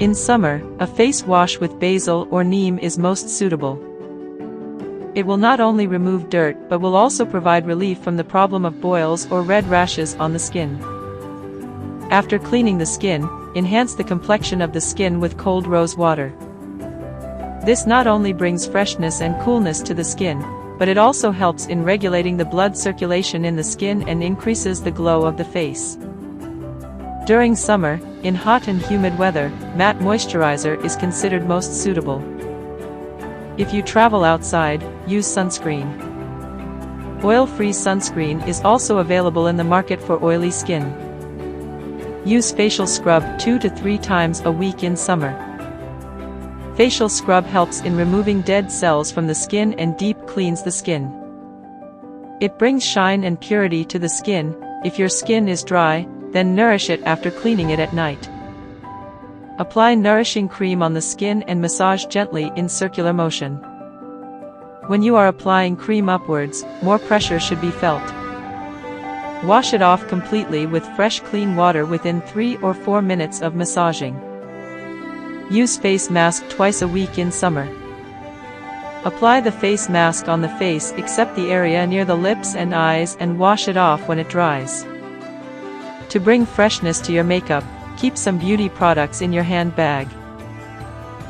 In summer, a face wash with basil or neem is most suitable. It will not only remove dirt but will also provide relief from the problem of boils or red rashes on the skin. After cleaning the skin, enhance the complexion of the skin with cold rose water. This not only brings freshness and coolness to the skin, but it also helps in regulating the blood circulation in the skin and increases the glow of the face. During summer, in hot and humid weather, matte moisturizer is considered most suitable. If you travel outside, use sunscreen. Oil-free sunscreen is also available in the market for oily skin. Use facial scrub 2 to 3 times a week in summer. Facial scrub helps in removing dead cells from the skin and deep cleans the skin. It brings shine and purity to the skin. If your skin is dry, then nourish it after cleaning it at night. Apply nourishing cream on the skin and massage gently in circular motion. When you are applying cream upwards, more pressure should be felt. Wash it off completely with fresh clean water within 3 or 4 minutes of massaging. Use face mask twice a week in summer. Apply the face mask on the face except the area near the lips and eyes and wash it off when it dries. To bring freshness to your makeup, keep some beauty products in your handbag.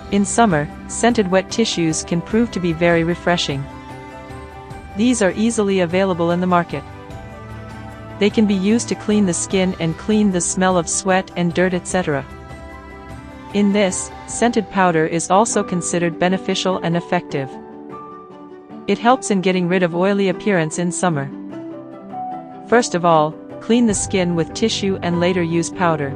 In summer, scented wet tissues can prove to be very refreshing. These are easily available in the market. They can be used to clean the skin and clean the smell of sweat and dirt, etc. In this, scented powder is also considered beneficial and effective. It helps in getting rid of oily appearance in summer. First of all, clean the skin with tissue and later use powder.